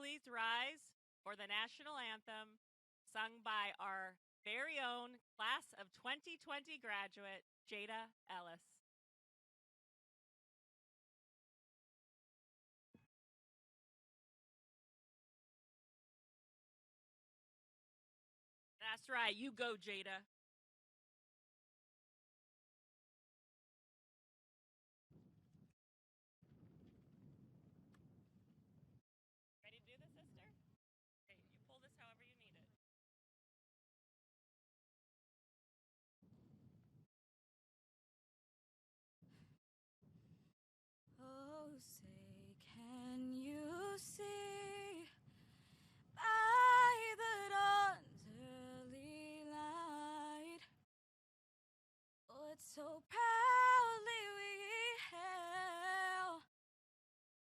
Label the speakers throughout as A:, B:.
A: please rise for the national anthem sung by our very own class of 2020 graduate, Jada Ellis. That's right, you go, Jada. Ready to do this, sister? Okay, you pull this however you need it.
B: Oh, say, can you see by the dawn's early light what so proudly we hailed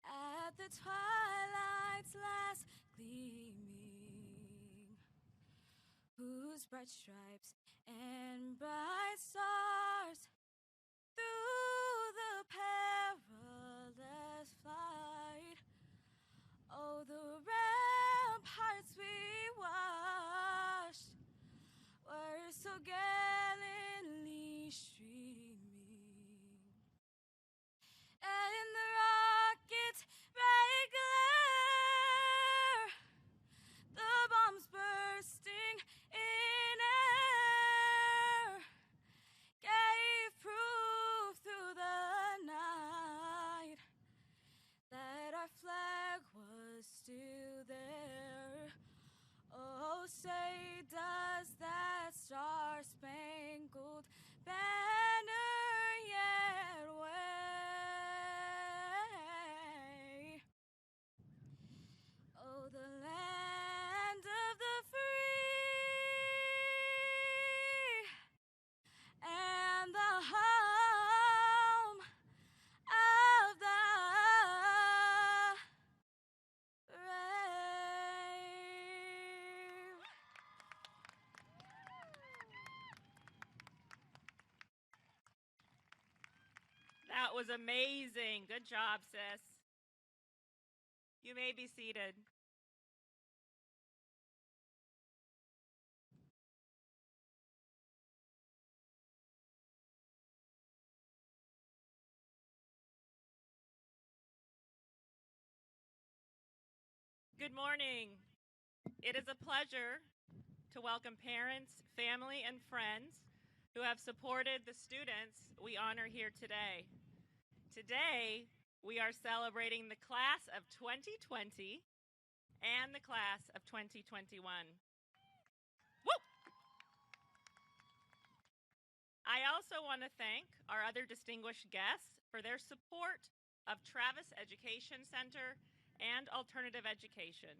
B: at the twilight's last gleaming, whose bright stripes and bright stars through the perilous flight, oh, the ramparts we watched were so gallantly streaming, and the rocket's bright glare, the bombs bursting in air, gave proof through the night that our flag was still there. Oh, say, does that star-spangled banner yet wave? Oh, the land of the free and the home of the brave.
A: That was amazing. Good job, sis. You may be seated. Good morning. It is a pleasure to welcome parents, family, and friends who have supported the students we honor here today. Today, we are celebrating the class of 2020 and the class of 2021. Woo! I also want to thank our other distinguished guests for their support of Travis Education Center and alternative education.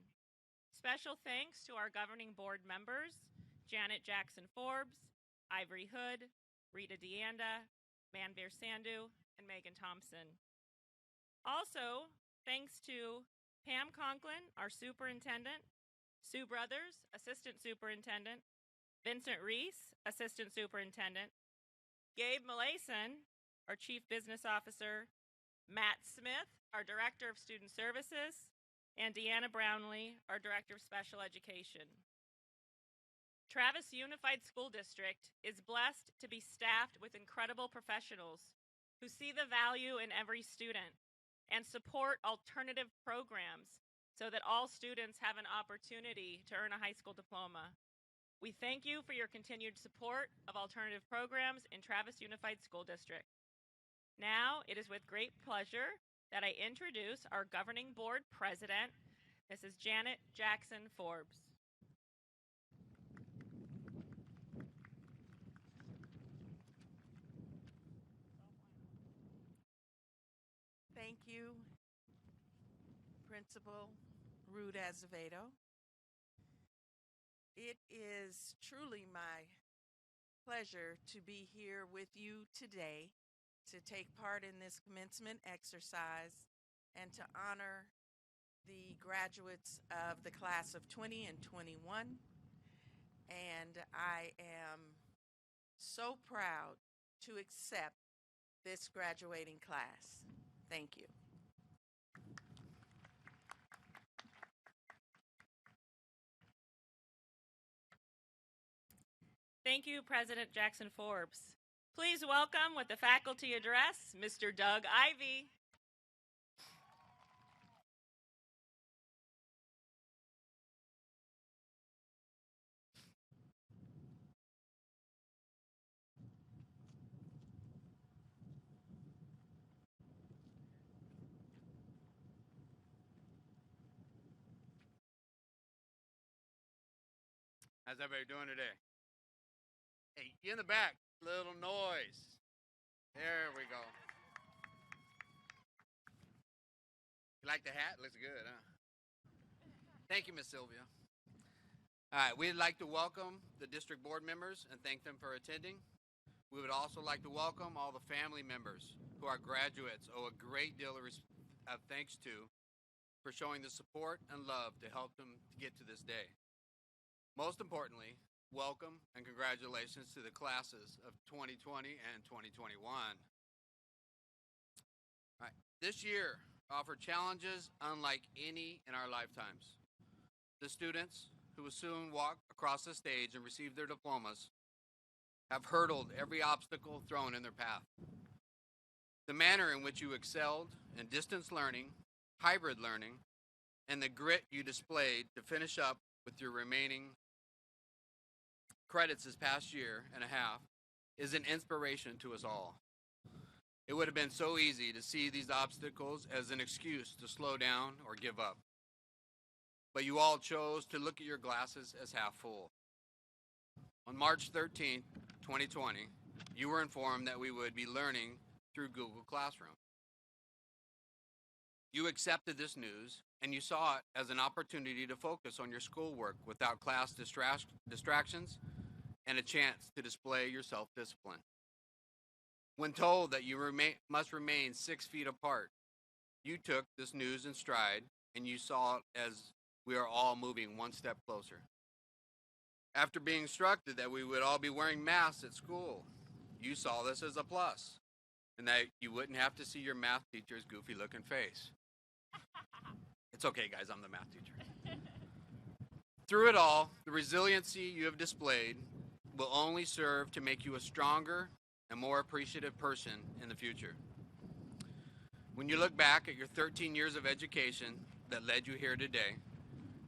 A: Special thanks to our governing board members, Janet Jackson Forbes, Ivory Hood, Rita Deanda, Manveer Sandhu, and Megan Thompson. Also, thanks to Pam Conklin, our superintendent, Sue Brothers, assistant superintendent, Vincent Reese, assistant superintendent, Gabe Malason, our chief business officer, Matt Smith, our director of student services, and Deanna Brownlee, our director of special education. Travis Unified School District is blessed to be staffed with incredible professionals who see the value in every student and support alternative programs so that all students have an opportunity to earn a high school diploma. We thank you for your continued support of alternative programs in Travis Unified School District. Now, it is with great pleasure that I introduce our governing board president, Mrs. Janet Jackson Forbes.
C: Thank you, Principal Ruth Azevedo. It is truly my pleasure to be here with you today to take part in this commencement exercise and to honor the graduates of the class of 20 and 21. And I am so proud to accept this graduating class. Thank you.
A: Thank you, President Jackson Forbes. Please welcome with the faculty address, Mr. Doug Ivy.
D: How's everybody doing today? Hey, you in the back, little noise. There we go. You like the hat? Looks good, huh? Thank you, Miss Sylvia. All right, we'd like to welcome the district board members and thank them for attending. We would also like to welcome all the family members who are graduates owe a great deal of thanks to for showing the support and love to help them to get to this day. Most importantly, welcome and congratulations to the classes of 2020 and 2021. All right, this year offered challenges unlike any in our lifetimes. The students who will soon walk across the stage and receive their diplomas have hurdled every obstacle thrown in their path. The manner in which you excelled in distance learning, hybrid learning, and the grit you displayed to finish up with your remaining credits this past year and a half is an inspiration to us all. It would have been so easy to see these obstacles as an excuse to slow down or give up. But you all chose to look at your glasses as half full. On March 13th, 2020, you were informed that we would be learning through Google Classroom. You accepted this news and you saw it as an opportunity to focus on your schoolwork without class distractions and a chance to display your self-discipline. When told that you must remain 6 feet apart, you took this news in stride and you saw it as we are all moving one step closer. After being instructed that we would all be wearing masks at school, you saw this as a plus and that you wouldn't have to see your math teacher's goofy looking face. It's okay, guys, I'm the math teacher. Through it all, the resiliency you have displayed will only serve to make you a stronger and more appreciative person in the future. When you look back at your 13 years of education that led you here today,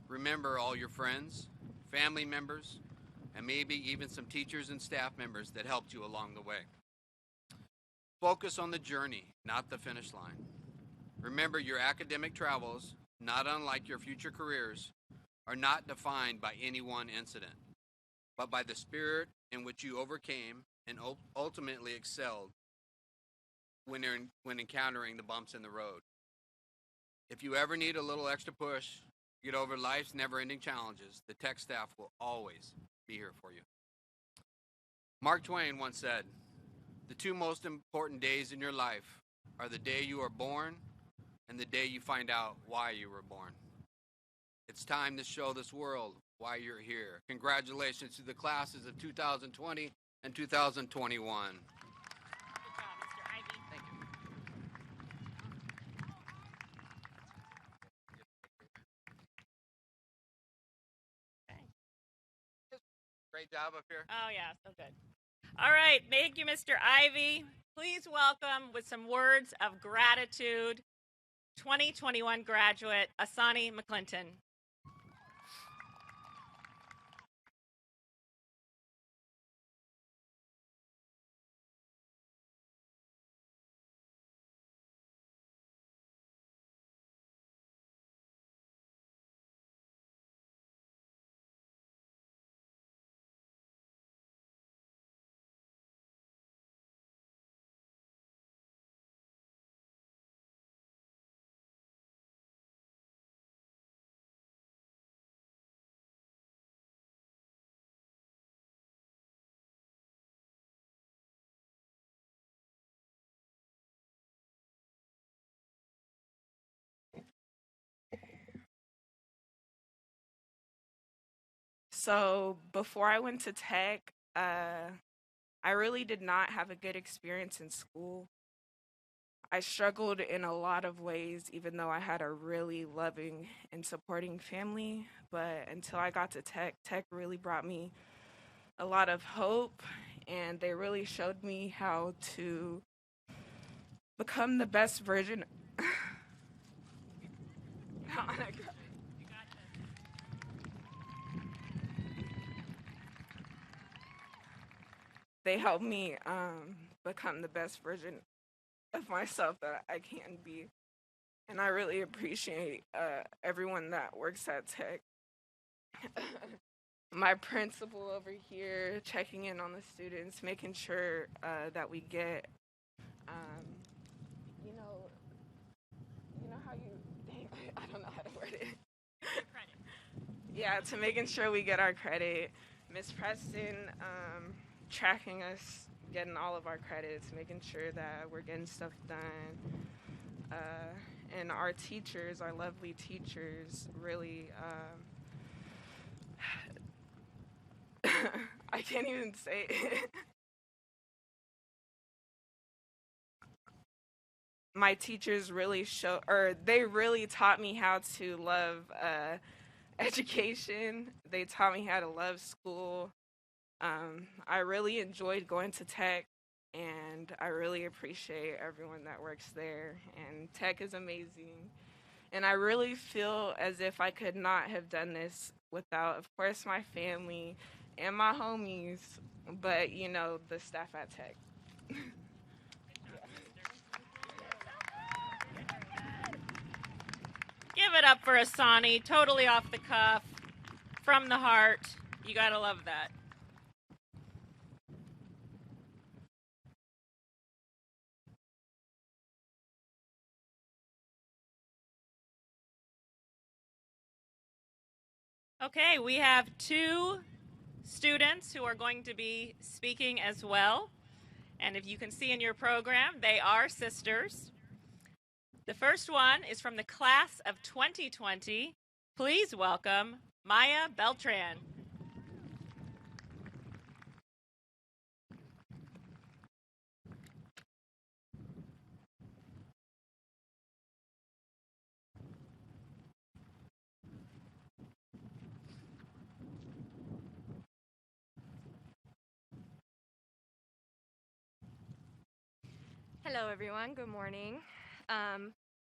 D: remember all your friends, family members, and maybe even some teachers and staff members that helped you along the way. Focus on the journey, not the finish line. Remember your academic travels, not unlike your future careers, are not defined by any one incident, but by the spirit in which you overcame and ultimately excelled when encountering the bumps in the road. If you ever need a little extra push to get over life's never-ending challenges, the tech staff will always be here for you. Mark Twain once said, "The two most important days in your life are the day you are born and the day you find out why you were born." It's time to show this world why you're here. Congratulations to the classes of 2020 and 2021.
A: Good job, Mr. Ivy.
D: Thank you.
A: Okay.
D: Great job up here.
A: Oh, yeah, so good. All right, thank you, Mr. Ivy. Please welcome with some words of gratitude 2021 graduate Asani McClinton.
E: So before I went to tech, I really did not have a good experience in school. I struggled in a lot of ways, even though I had a really loving and supporting family. But until I got to tech, tech really brought me a lot of hope, and they really showed me how to become the best version. They helped me become the best version of myself that I can be. And I really appreciate everyone that works at Tech. My principal over here checking in on the students, making sure that we get, you know, how you, dang, I don't know how to word it.
A: Credit.
E: Yeah, to making sure we get our credit. Miss Preston tracking us, getting all of our credits, making sure that we're getting stuff done. And our teachers, our lovely teachers, really, I can't even say it. My teachers really they really taught me how to love education. They taught me how to love school. I really enjoyed going to Tech, and I really appreciate everyone that works there. And Tech is amazing. And I really feel as if I could not have done this without, of course, my family and my homies, but, the staff at Tech.
A: Give it up for Asani, totally off the cuff, from the heart. You gotta love that. Okay, we have two students who are going to be speaking as well. And if you can see in your program, they are sisters. The first one is from the class of 2020. Please welcome Maya Beltran.
F: Hello, everyone. Good morning.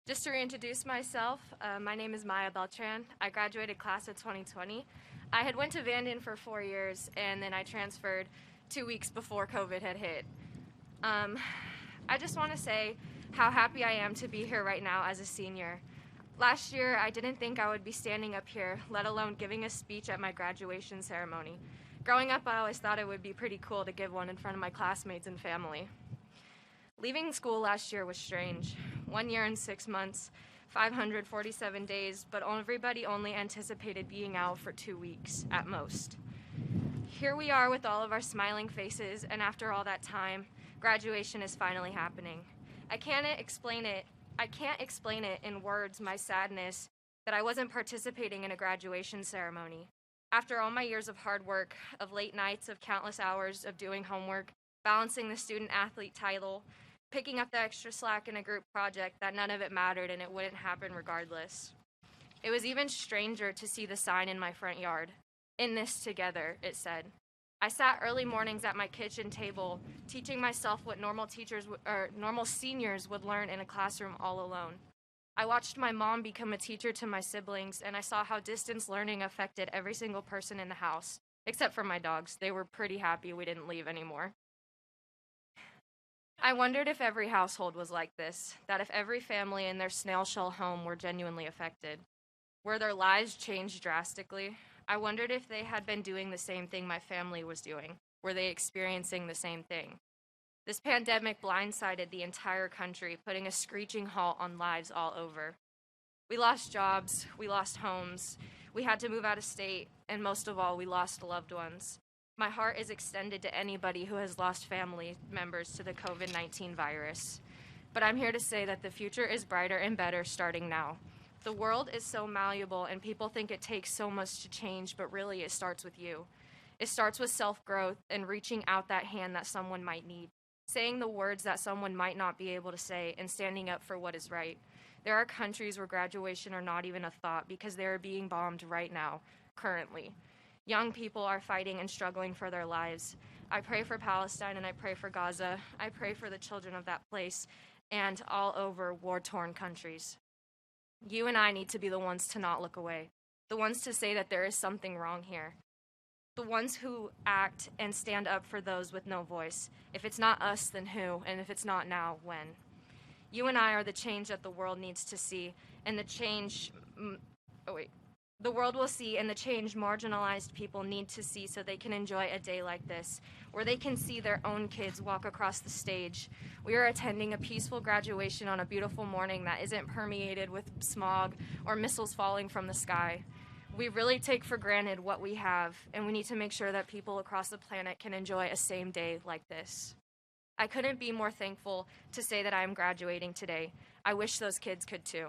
F: Just to reintroduce myself, my name is Maya Beltran. I graduated class of 2020. I had went to Vanden for 4 years, and then I transferred 2 weeks before COVID had hit. I just want to say how happy I am to be here right now as a senior. Last year, I didn't think I would be standing up here, let alone giving a speech at my graduation ceremony. Growing up, I always thought it would be pretty cool to give one in front of my classmates and family. Leaving school last year was strange. 1 year and 6 months, 547 days, but everybody only anticipated being out for 2 weeks at most. Here we are with all of our smiling faces, and after all that time, graduation is finally happening. I can't explain it in words, my sadness that I wasn't participating in a graduation ceremony. After all my years of hard work, of late nights, of countless hours of doing homework, balancing the student-athlete title, picking up the extra slack in a group project, that none of it mattered and it wouldn't happen regardless. It was even stranger to see the sign in my front yard. "In this together," it said. I sat early mornings at my kitchen table, teaching myself what normal seniors would learn in a classroom all alone. I watched my mom become a teacher to my siblings, and I saw how distance learning affected every single person in the house, except for my dogs. They were pretty happy we didn't leave anymore. I wondered if every household was like this, that if every family in their snail shell home were genuinely affected. Were their lives changed drastically? I wondered if they had been doing the same thing my family was doing. Were they experiencing the same thing? This pandemic blindsided the entire country, putting a screeching halt on lives all over. We lost jobs, we lost homes, we had to move out of state, and most of all, we lost loved ones. My heart is extended to anybody who has lost family members to the COVID-19 virus. But I'm here to say that the future is brighter and better starting now. The world is so malleable, and people think it takes so much to change, but really it starts with you. It starts with self-growth and reaching out that hand that someone might need, saying the words that someone might not be able to say, and standing up for what is right. There are countries where graduation are not even a thought because they are being bombed right now, currently. Young people are fighting and struggling for their lives. I pray for Palestine and I pray for Gaza. I pray for the children of that place and all over war-torn countries. You and I need to be the ones to not look away, the ones to say that there is something wrong here, the ones who act and stand up for those with no voice. If it's not us, then who? And if it's not now, when? You and I are the change that the world needs to see, and the world will see, and the change marginalized people need to see so they can enjoy a day like this, where they can see their own kids walk across the stage. We are attending a peaceful graduation on a beautiful morning that isn't permeated with smog or missiles falling from the sky. We really take for granted what we have, and we need to make sure that people across the planet can enjoy a same day like this. I couldn't be more thankful to say that I am graduating today. I wish those kids could too.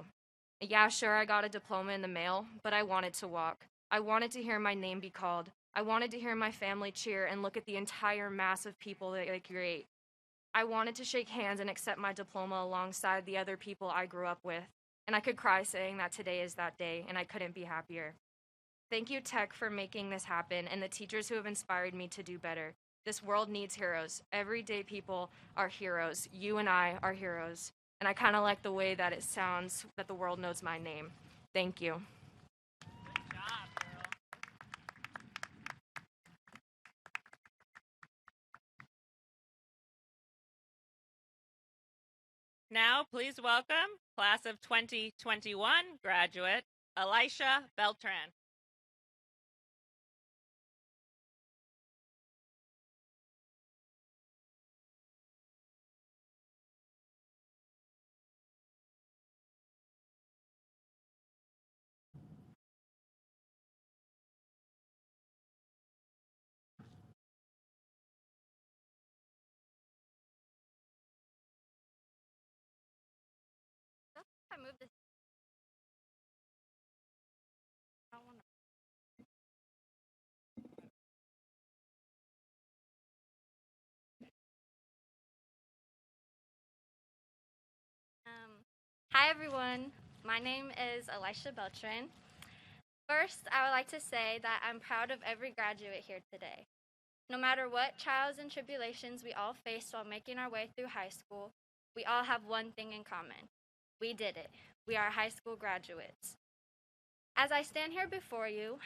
F: Yeah, sure, I got a diploma in the mail, but I wanted to walk. I wanted to hear my name be called. I wanted to hear my family cheer and look at the entire mass of people that they create. I wanted to shake hands and accept my diploma alongside the other people I grew up with. And I could cry saying that today is that day, and I couldn't be happier. Thank you, Tech, for making this happen, and the teachers who have inspired me to do better. This world needs heroes. Everyday people are heroes. You and I are heroes. And I kind of like the way that it sounds that the world knows my name. Thank you.
A: Good job, girl. Now, please welcome class of 2021 graduate Elisha Beltran.
F: I moved this. Hi, everyone. My name is Elisha Beltran. First, I would like to say that I'm proud of every graduate here today. No matter what trials and tribulations we all faced while making our way through high school, we all have one thing in common. We did it. We are high school graduates. As I stand here before you,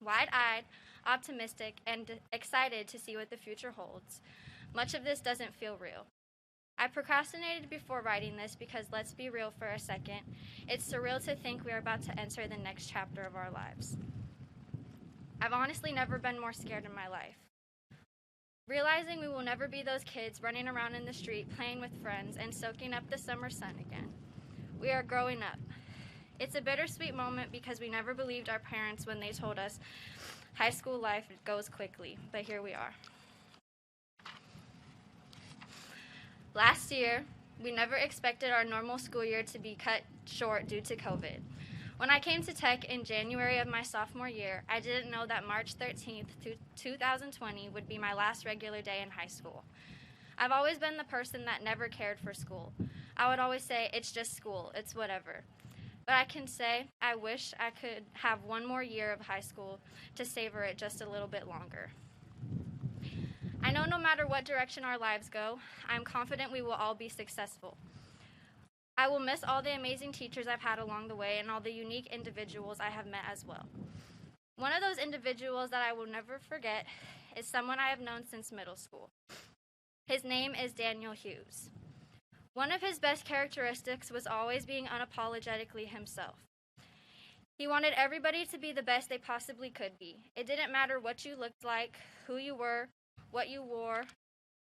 F: wide-eyed, optimistic, and excited to see what the future holds, much of this doesn't feel real. I procrastinated before writing this because, let's be real for a second, it's surreal to think we are about to enter the next chapter of our lives. I've honestly never been more scared in my life. Realizing we will never be those kids running around in the street, playing with friends, and soaking up the summer sun again. We are growing up. It's a bittersweet moment because we never believed our parents when they told us high school life goes quickly, but here we are. Last year, we never expected our normal school year to be cut short due to COVID. When I came to Tech in January of my sophomore year, I didn't know that March 13th, 2020 would be my last regular day in high school. I've always been the person that never cared for school. I would always say, it's just school, it's whatever. But I can say, I wish I could have one more year of high school to savor it just a little bit longer. I know no matter what direction our lives go, I'm confident we will all be successful. I will miss all the amazing teachers I've had along the way and all the unique individuals I have met as well. One of those individuals that I will never forget is someone I have known since middle school. His name is Daniel Hughes. One of his best characteristics was always being unapologetically himself. He wanted everybody to be the best they possibly could be. It didn't matter what you looked like, who you were, what you wore,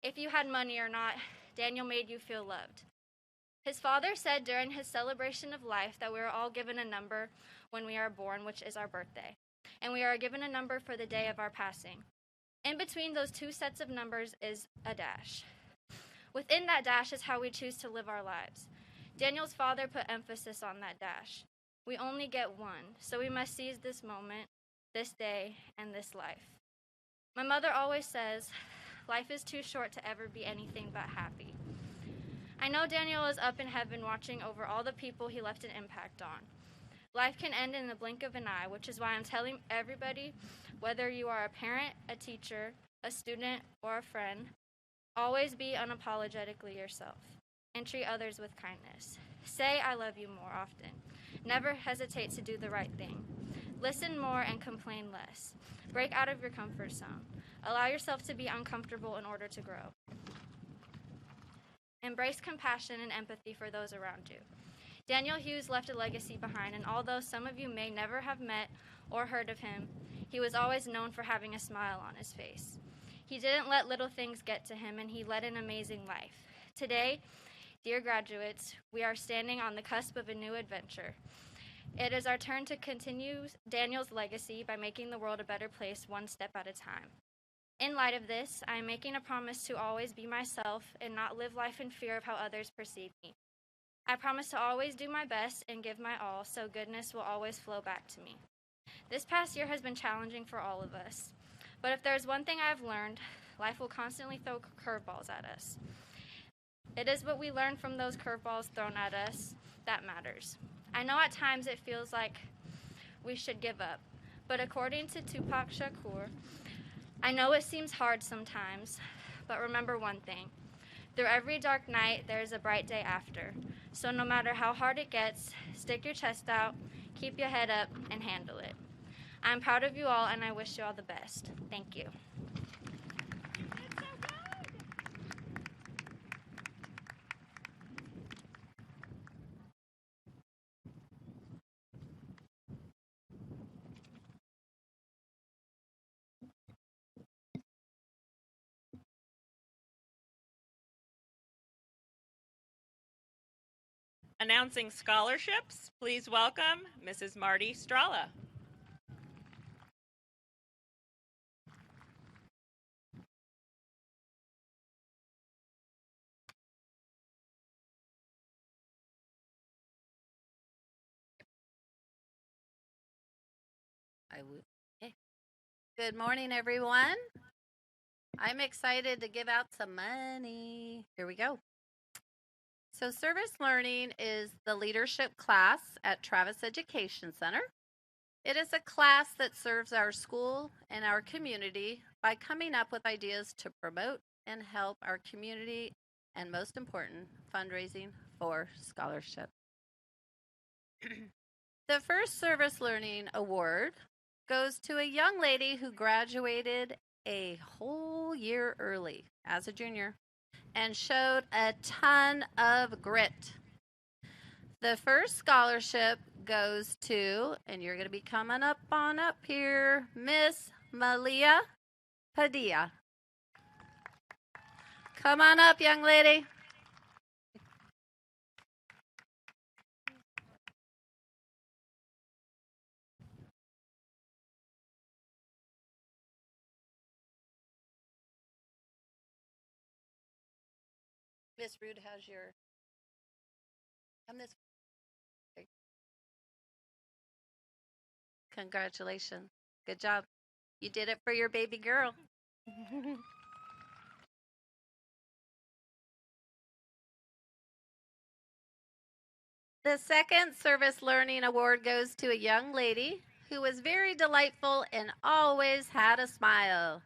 F: if you had money or not, Daniel made you feel loved. His father said during his celebration of life that we are all given a number when we are born, which is our birthday, and we are given a number for the day of our passing. In between those two sets of numbers is a dash. Within that dash is how we choose to live our lives. Daniel's father put emphasis on that dash. We only get one, so we must seize this moment, this day, and this life. My mother always says, life is too short to ever be anything but happy. I know Daniel is up in heaven watching over all the people he left an impact on. Life can end in the blink of an eye, which is why I'm telling everybody, whether you are a parent, a teacher, a student, or a friend, always be unapologetically yourself and treat others with kindness. Say I love you more often. Never hesitate to do the right thing. Listen more and complain less. Break out of your comfort zone. Allow yourself to be uncomfortable in order to grow. Embrace compassion and empathy for those around you. Daniel Hughes left a legacy behind, and although some of you may never have met or heard of him, he was always known for having a smile on his face. He didn't let little things get to him, and he led an amazing life. Today, dear graduates, we are standing on the cusp of a new adventure. It is our turn to continue Daniel's legacy by making the world a better place one step at a time. In light of this, I am making a promise to always be myself and not live life in fear of how others perceive me. I promise to always do my best and give my all so goodness will always flow back to me. This past year has been challenging for all of us, but if there's one thing I have learned, life will constantly throw curveballs at us. It is what we learn from those curveballs thrown at us that matters. I know at times it feels like we should give up, but according to Tupac Shakur, I know it seems hard sometimes, but remember one thing. Through every dark night, there is a bright day after. So no matter how hard it gets, stick your chest out, keep your head up, and handle it. I'm proud of you all, and I wish you all the best. Thank you.
A: Announcing scholarships, please welcome Mrs. Marty Strala.
G: Okay. Good morning, everyone. I'm excited to give out some money. Here we go. So, service learning is the leadership class at Travis Education Center. It is a class that serves our school and our community by coming up with ideas to promote and help our community, and most important, fundraising for scholarship. The first Service Learning Award goes to a young lady who graduated a whole year early as a junior and showed a ton of grit. The first scholarship goes to, and you're going to be coming up on up here, Miss Malia Padilla. Come on up, young lady. Miss Rude has your, come this way. Congratulations. Good job. You did it for your baby girl. The second Service Learning Award goes to a young lady who was very delightful and always had a smile.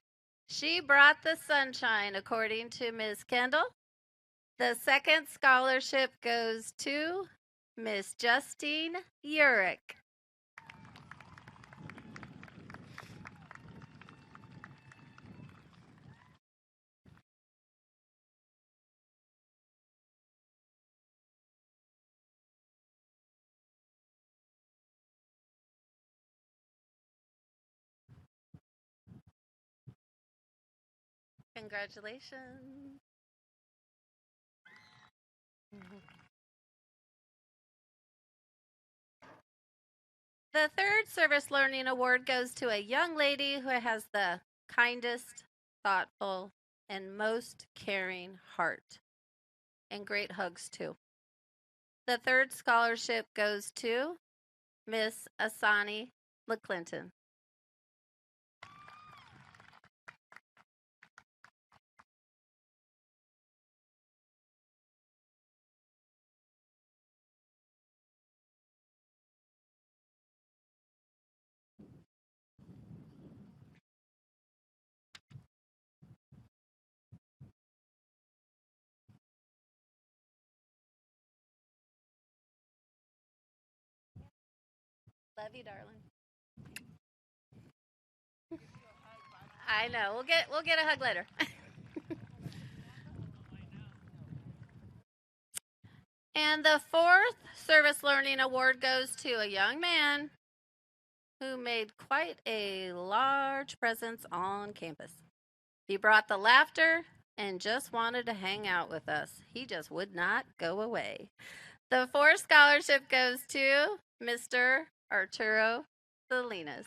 G: She brought the sunshine, according to Ms. Kendall. The second scholarship goes to Miss Justine Urick. Congratulations. The third Service Learning Award goes to a young lady who has the kindest, thoughtful, and most caring heart. And great hugs, too. The third scholarship goes to Miss Asani McClinton. Love you, darling. I know. We'll get a hug later. And the fourth Service Learning Award goes to a young man who made quite a large presence on campus. He brought the laughter and just wanted to hang out with us. He just would not go away. The fourth scholarship goes to Mr. Arturo Salinas.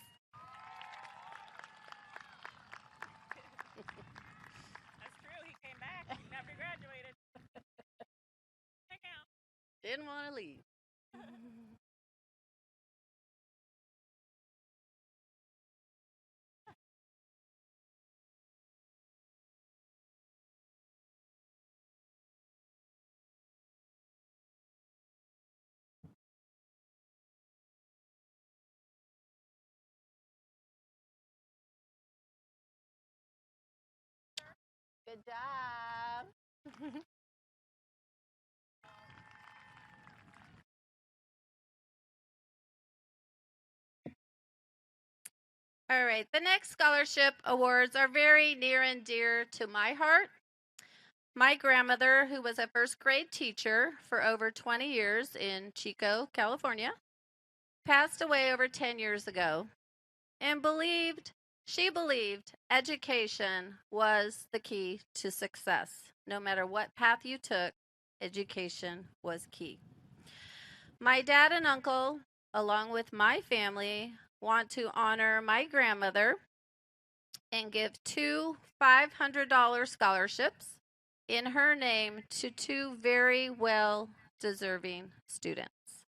A: That's true. He came back after he graduated. Hang out.
G: Didn't want to leave. Good job. All right, the next scholarship awards are very near and dear to my heart. My grandmother, who was a first grade teacher for over 20 years in Chico, California, passed away over 10 years ago and she believed education was the key to success. No matter what path you took, education was key. My dad and uncle, along with my family, want to honor my grandmother and give 2 $500 scholarships in her name to 2 very well deserving students.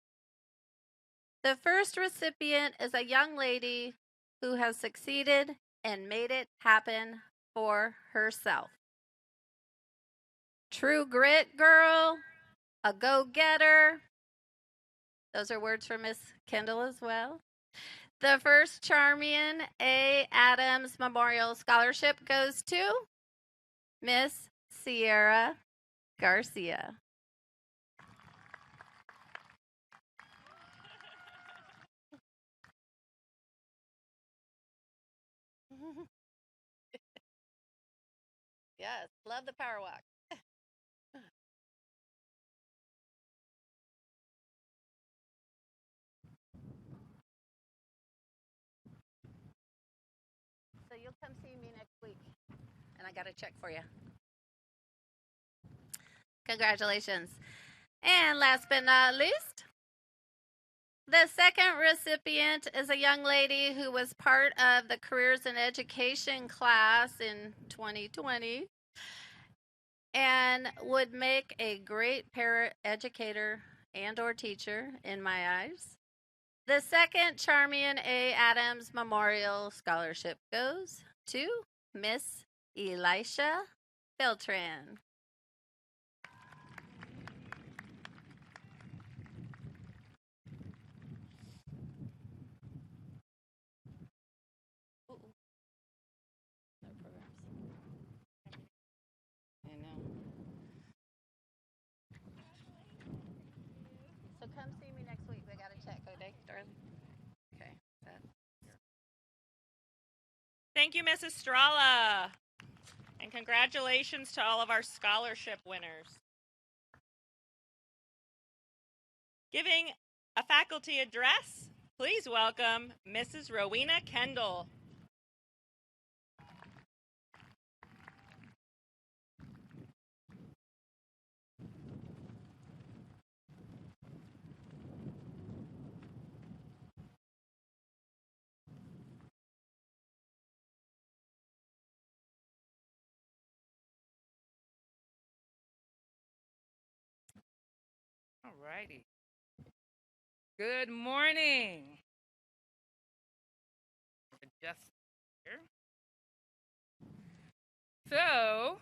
G: The first recipient is a young lady who has succeeded and made it happen for herself. True grit girl, a go-getter. Those are words from Miss Kendall as well. The first Charmian A. Adams Memorial Scholarship goes to Miss Sierra Garcia. Yes, love the power walk. So you'll come see me next week, and I got a check for you. Congratulations. And last but not least, the second recipient is a young lady who was part of the Careers in Education class in 2020 and would make a great paraeducator and or teacher in my eyes. The second Charmian A. Adams Memorial Scholarship goes to Miss Elisha Beltran. No programs. I know. So come see me next week. We got a check, okay, darling? Okay.
A: Thank you, Mrs. Strala. And congratulations to all of our scholarship winners. Giving a faculty address, please welcome Mrs. Rowena Kendall.
H: All righty. Good morning. Adjust here. So,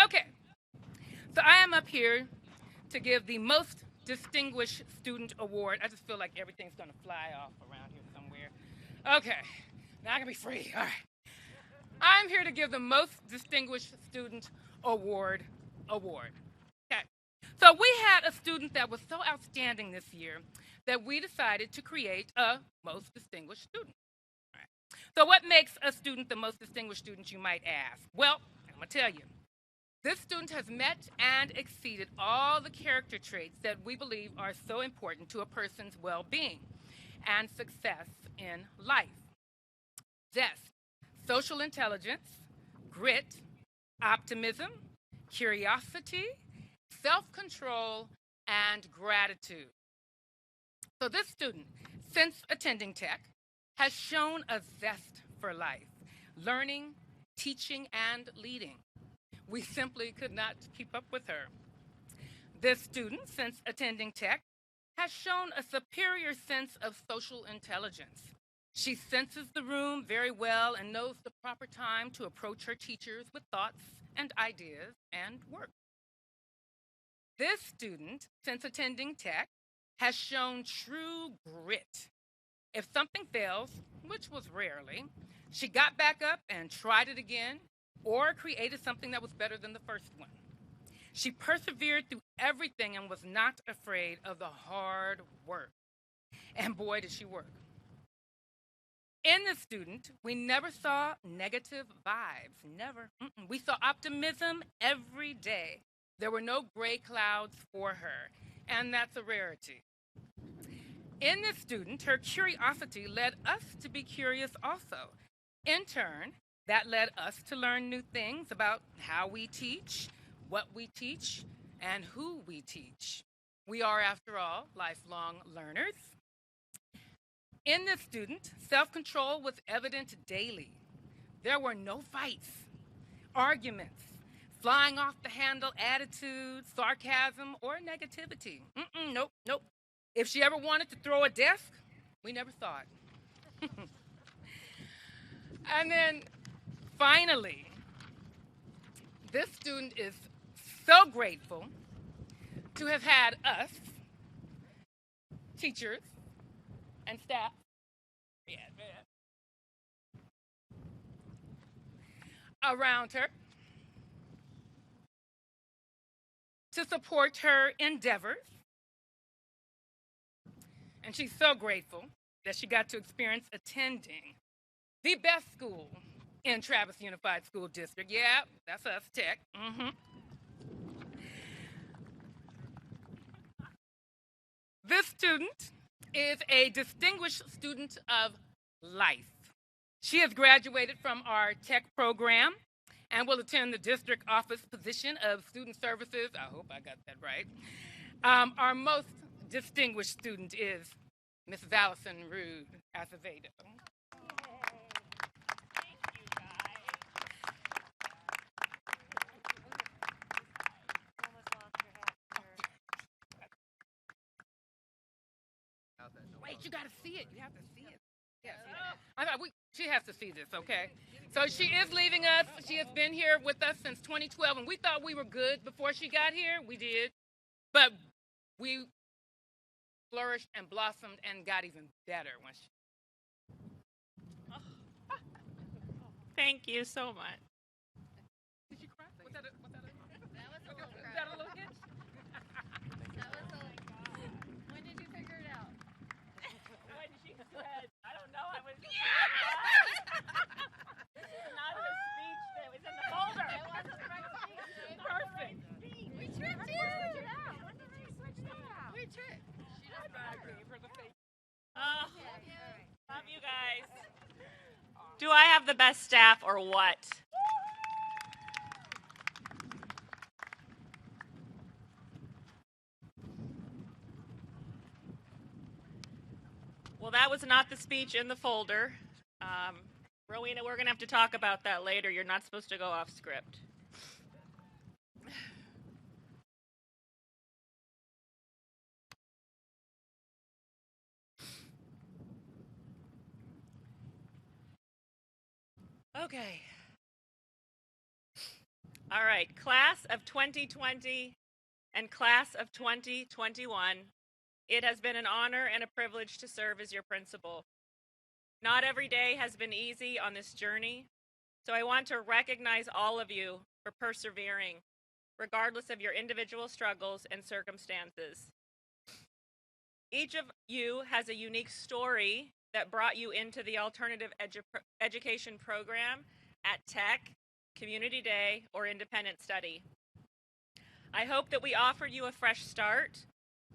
H: okay. So I am up here to give the most distinguished student award. I just feel like everything's gonna fly off around here somewhere. Okay, now I can be free. All right. I'm here to give the Most Distinguished Student Award. Okay. So we had a student that was so outstanding this year that we decided to create a Most Distinguished Student. All right. So what makes a student the most distinguished student, you might ask? Well, I'm going to tell you. This student has met and exceeded all the character traits that we believe are so important to a person's well-being and success in life. Zest, social intelligence, grit, optimism, curiosity, self-control, and gratitude. So this student, since attending Tech, has shown a zest for life, learning, teaching, and leading. We simply could not keep up with her. This student, since attending Tech, has shown a superior sense of social intelligence. She senses the room very well and knows the proper time to approach her teachers with thoughts and ideas and work. This student, since attending Tech, has shown true grit. If something fails, which was rarely, she got back up and tried it again or created something that was better than the first one. She persevered through everything and was not afraid of the hard work. And boy, did she work. In the student, we never saw negative vibes, never. We saw optimism every day. There were no gray clouds for her, and that's a rarity. In this student, her curiosity led us to be curious also. In turn, that led us to learn new things about how we teach, what we teach, and who we teach. We are, after all, lifelong learners. In this student, self-control was evident daily. There were no fights, arguments, flying off the handle attitudes, sarcasm, or negativity. Nope. If she ever wanted to throw a desk, we never saw it. And then, finally, this student is so grateful to have had us, teachers, and staff, around her to support her endeavors. And she's so grateful that she got to experience attending the best school in Travis Unified School District. Yeah, that's us, Tech. This student is a distinguished student of life. She has graduated from our Tech program and will attend the district office position of student services. I hope I got that right. Our most distinguished student is Mrs. Allison Rude Acevedo. Wait, you gotta see it. You have to see it. Yeah, she has to see this, okay? So she is leaving us. She has been here with us since 2012, and we thought we were good before she got here. We did. But we flourished and blossomed and got even better when she...
A: Thank you so much.
H: Did you cry? Was that a
G: That was a little
H: was that a little hitch?
G: That was a When did you figure it out?
A: When she said, I don't know, I was... This is not a speech that was in the folder.
G: It wasn't the right speech.
H: Perfect.
G: We tricked you. When did we switch that out? We tricked. She just
H: I gave her the face.
A: Oh, love you guys. Do I have the best staff or what? Well, that was not the speech in the folder. Rowena, we're going to have to talk about that later. You're not supposed to go off script. Okay. All right, class of 2020 and class of 2021, it has been an honor and a privilege to serve as your principal. Not every day has been easy on this journey. So I want to recognize all of you for persevering, regardless of your individual struggles and circumstances. Each of you has a unique story that brought you into the alternative education program at Tech, Community Day, or Independent Study. I hope that we offered you a fresh start,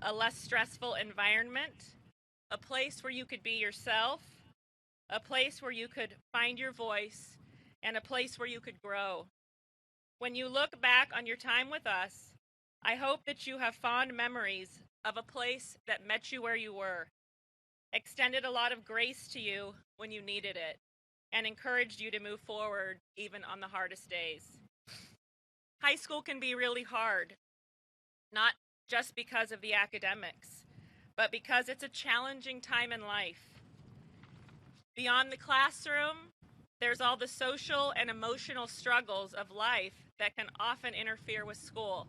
A: a less stressful environment, a place where you could be yourself, a place where you could find your voice, and a place where you could grow. When you look back on your time with us, I hope that you have fond memories of a place that met you where you were, extended a lot of grace to you when you needed it, and encouraged you to move forward even on the hardest days. High school can be really hard, not just because of the academics, but because it's a challenging time in life. Beyond the classroom, there's all the social and emotional struggles of life that can often interfere with school.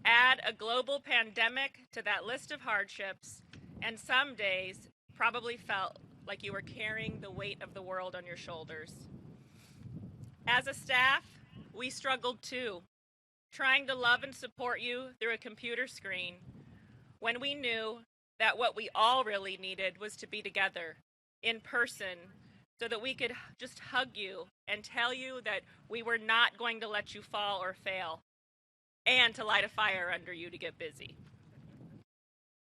A: Add a global pandemic to that list of hardships, and some days probably felt like you were carrying the weight of the world on your shoulders. As a staff, we struggled too, trying to love and support you through a computer screen when we knew that what we all really needed was to be together in person so that we could just hug you and tell you that we were not going to let you fall or fail, and to light a fire under you to get busy.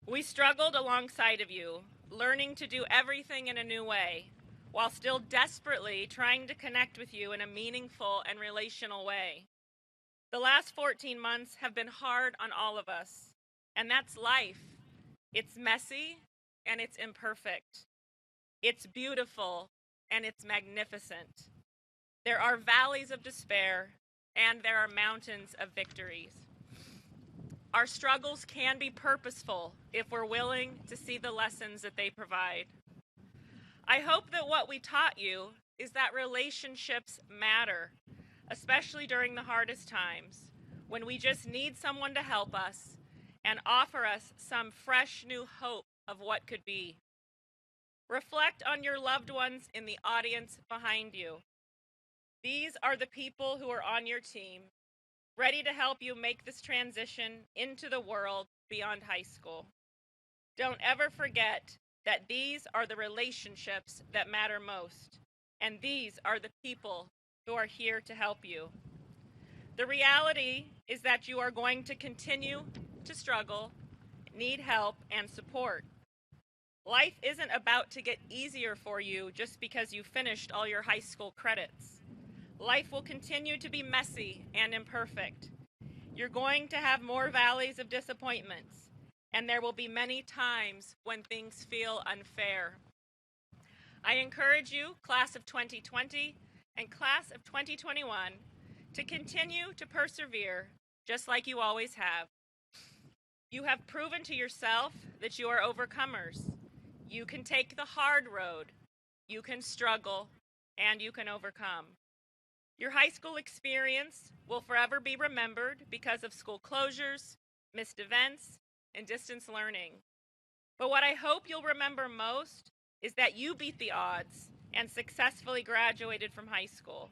A: We struggled alongside of you, learning to do everything in a new way, while still desperately trying to connect with you in a meaningful and relational way. The last 14 months have been hard on all of us, and that's life. It's messy and it's imperfect. It's beautiful and it's magnificent. There are valleys of despair and there are mountains of victories. Our struggles can be purposeful if we're willing to see the lessons that they provide. I hope that what we taught you is that relationships matter, especially during the hardest times, when we just need someone to help us and offer us some fresh new hope of what could be. Reflect on your loved ones in the audience behind you. These are the people who are on your team, ready to help you make this transition into the world beyond high school. Don't ever forget that these are the relationships that matter most, and these are the people who are here to help you. The reality is that you are going to continue to struggle, need help, and support. Life isn't about to get easier for you just because you finished all your high school credits. Life will continue to be messy and imperfect. You're going to have more valleys of disappointments, and there will be many times when things feel unfair. I encourage you, class of 2020 and class of 2021, to continue to persevere just like you always have. You have proven to yourself that you are overcomers. You can take the hard road, you can struggle, and you can overcome. Your high school experience will forever be remembered because of school closures, missed events, and distance learning. But what I hope you'll remember most is that you beat the odds and successfully graduated from high school.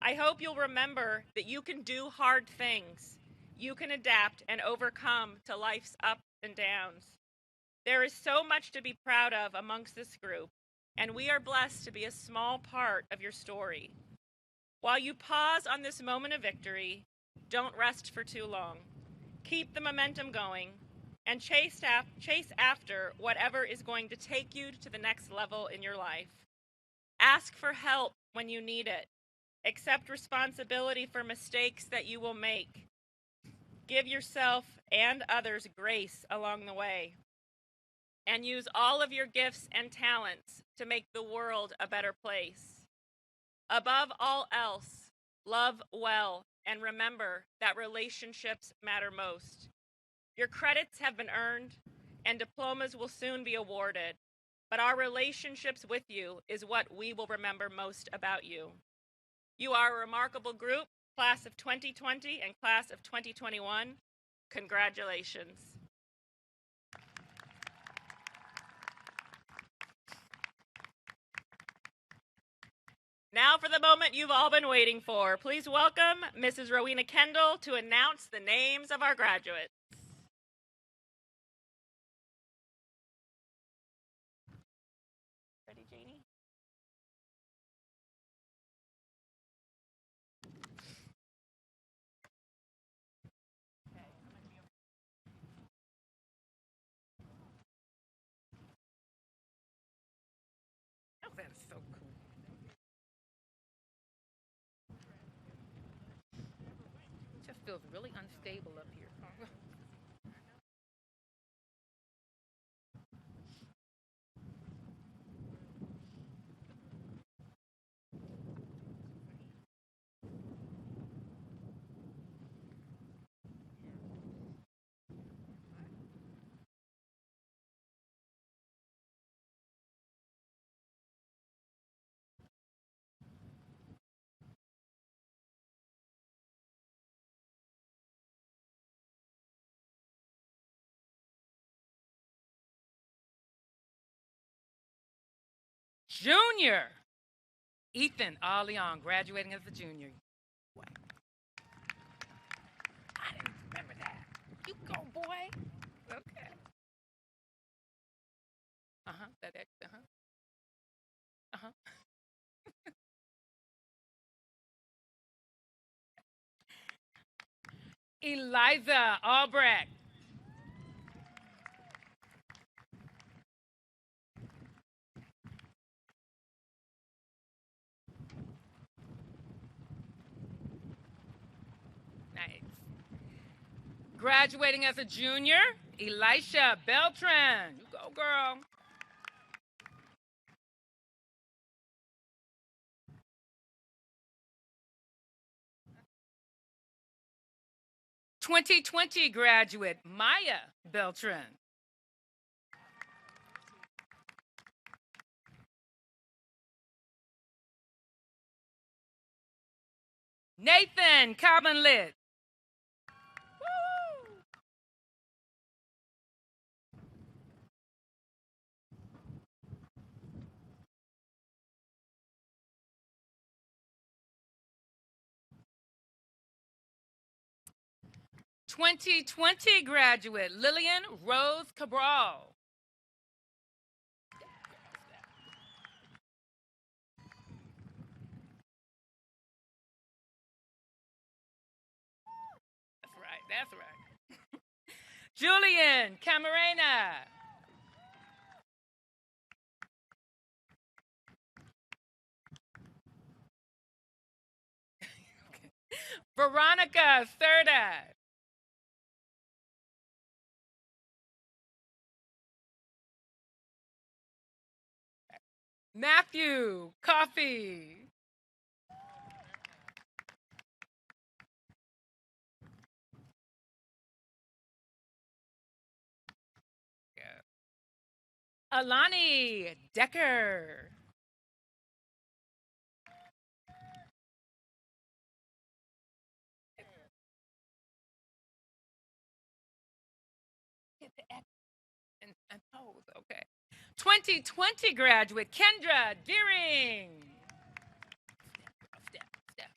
A: I hope you'll remember that you can do hard things. You can adapt and overcome to life's ups and downs. There is so much to be proud of amongst this group, and we are blessed to be a small part of your story. While you pause on this moment of victory, don't rest for too long. Keep the momentum going and chase after whatever is going to take you to the next level in your life. Ask for help when you need it. Accept responsibility for mistakes that you will make. Give yourself and others grace along the way. And use all of your gifts and talents to make the world a better place. Above all else, love well and remember that relationships matter most. Your credits have been earned and diplomas will soon be awarded, but our relationships with you is what we will remember most about you. You are a remarkable group, class of 2020 and class of 2021. Congratulations. Now for the moment you've all been waiting for. Please welcome Mrs. Rowena Kendall to announce the names of our graduates. Ready, Janie?
H: Oh, that is so cool. It just feels really unstable up here. Junior Ethan Leon, graduating as a junior. What? I didn't remember that. You go, boy. Okay. That X. Eliza Albrecht. Nice. Graduating as a junior, Elisha Beltran. You go, girl. (2020) graduate, Maya Beltran. Nathan Carbonlit. 2020 graduate, Lillian Rose Cabral. That's right. Julian Camarena. Veronica Serta. Matthew Coffee. Alani Decker. Hit the X and pose, okay. 2020 graduate, Kendra Deering. Step.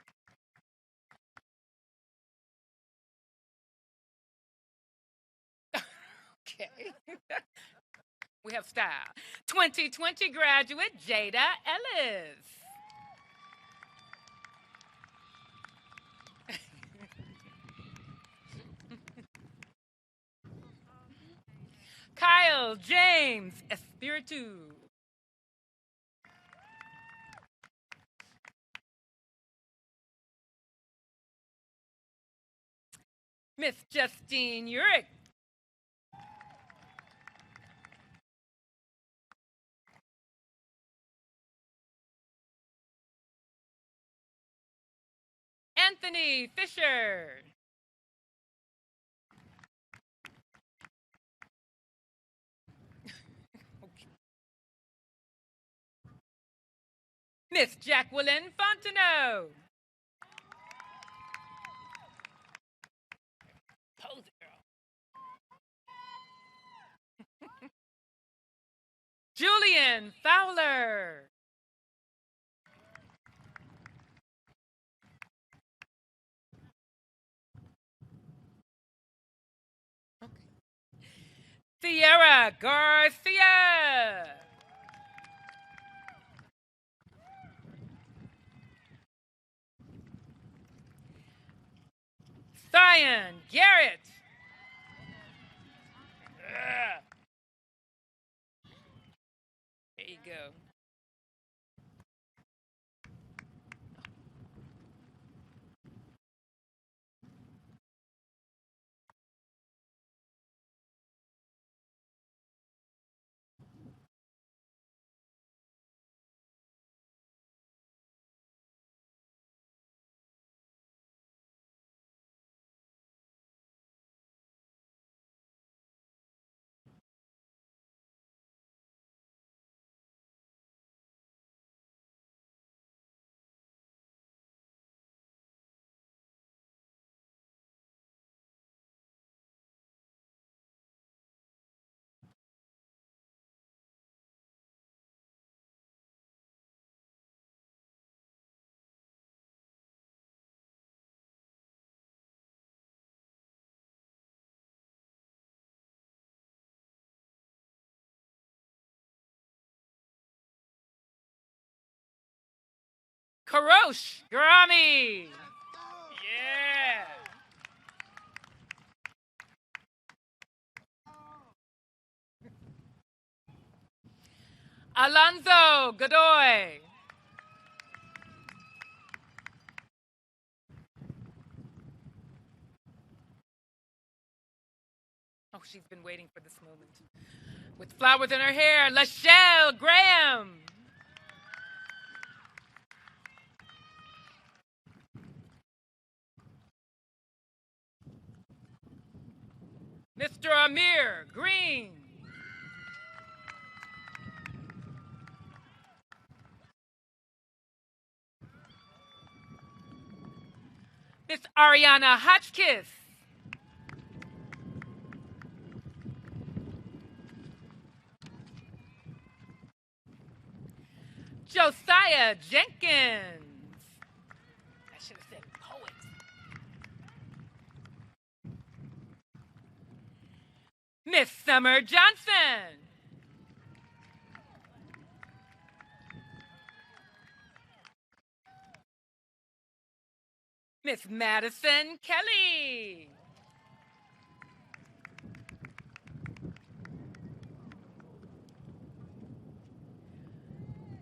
H: Okay. We have style. 2020 graduate, Jada Ellis. Kyle James Espiritu. Miss Justine Urick. Anthony Fisher. Okay. Miss Jacqueline Fontenot. Pose it, girl. Julian Fowler. Sierra Garcia. Cyan Garrett. Ugh. There you go. Karosh Garami. Yeah. Alonzo Godoy. Oh, she's been waiting for this moment. With flowers in her hair, Lachelle Graham. Mr. Amir Green. Miss Ariana Hotchkiss. Josiah Jenkins. I should have said poet. Miss Summer Johnson. Miss Madison Kelly.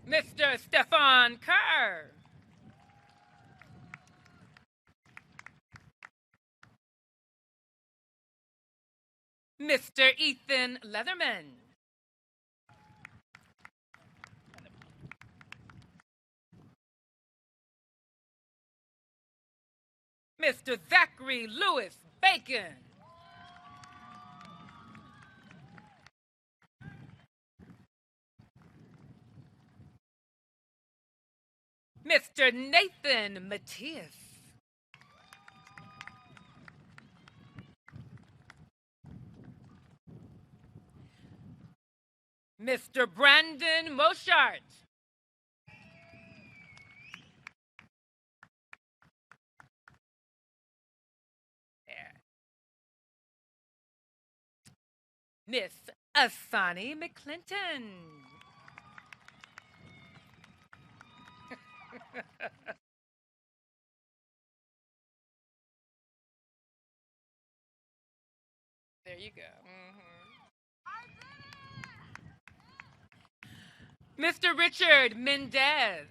H: Mr. Stefan Kerr. Mr. Ethan Leatherman. Mr. Zachary Lewis Bacon. Mr. Nathan Matias. Mr. Brandon Moshart. Miss Asani McClinton. There you go. Mr. Richard Mendez.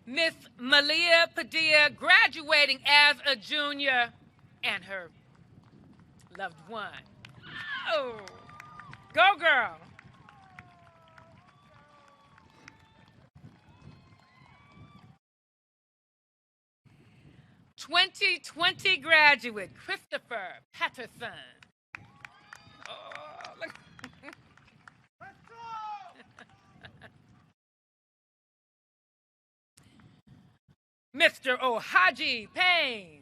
H: Miss Malia Padilla, graduating as a junior, and her loved one. Oh, go girl. 2020 graduate, Christopher Patterson. Oh, look. Mr. Ohaji Payne.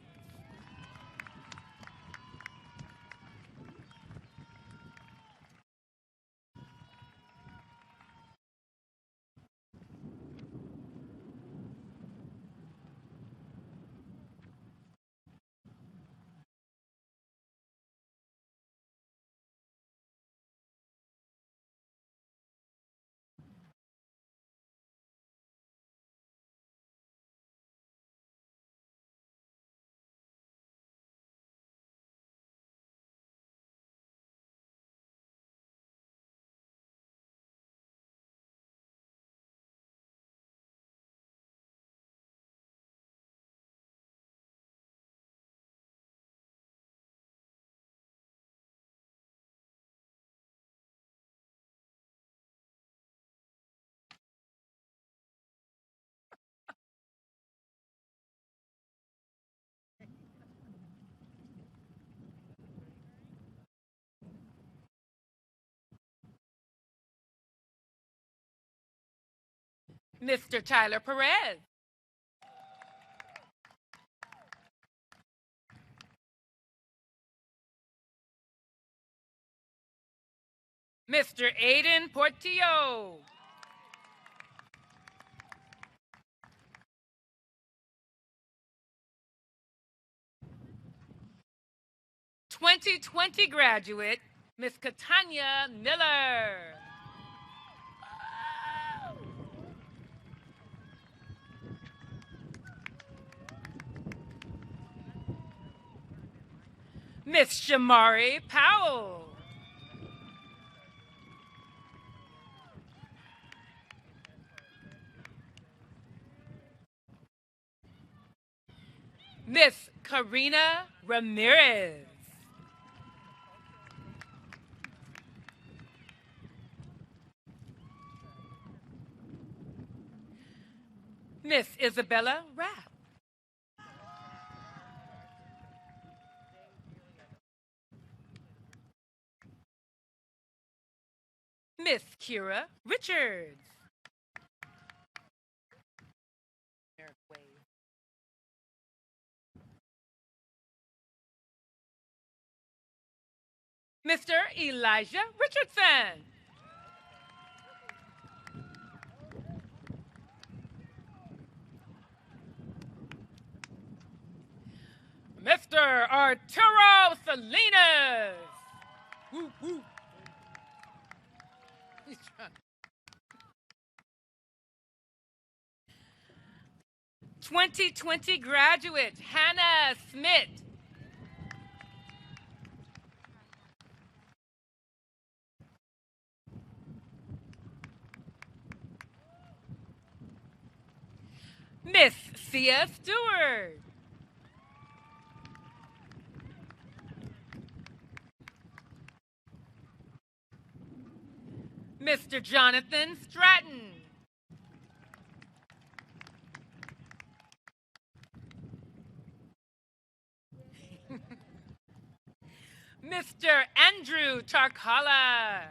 H: Mr. Tyler Perez. Mr. Aiden Portillo. (2020) graduate, Miss Katanya Miller. Miss Shamari Powell. Miss Karina Ramirez. Miss Isabella Rapp. Miss Kira Richards. Mr. Elijah Richardson. Mr. Arturo Salinas. Woo, woo. 2020 graduate, Hannah Smith. Miss Sia Stewart. Mr. Jonathan Stratton. Mr. Andrew Tarkala.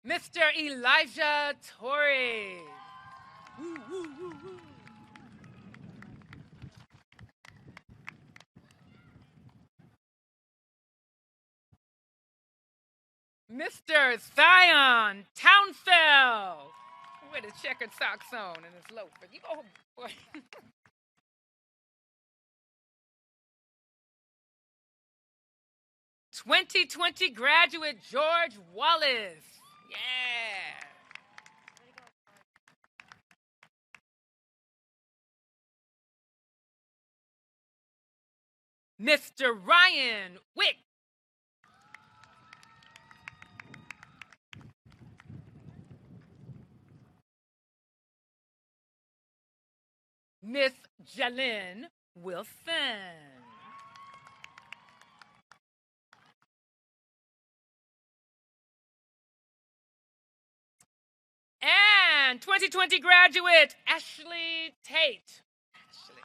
H: Mr. Elijah Torres. Woo, woo, woo, woo. Mr. Zion Townsell. With his checkered socks on and his loafers. You go, boy. 2020 graduate, George Wallace. Yeah. Mr. Ryan Wick. Miss Jalyn Wilson. And 2020 graduate, Ashley Tate. Ashley.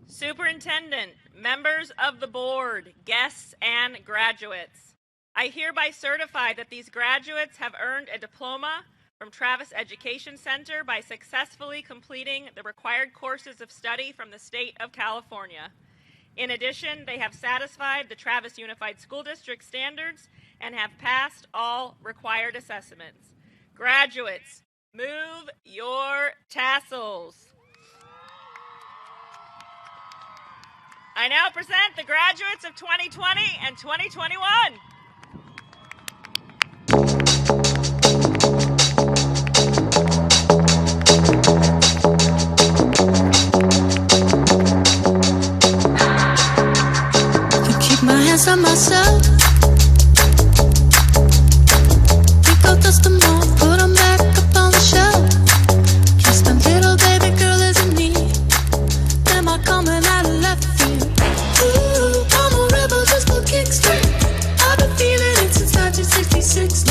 A: Superintendent, members of the board, guests, and graduates, I hereby certify that these graduates have earned a diploma from Travis Education Center by successfully completing the required courses of study from the state of California. In addition, they have satisfied the Travis Unified School District standards and have passed all required assessments. Graduates, move your tassels. I now present the graduates of 2020 and 2021.
I: 16.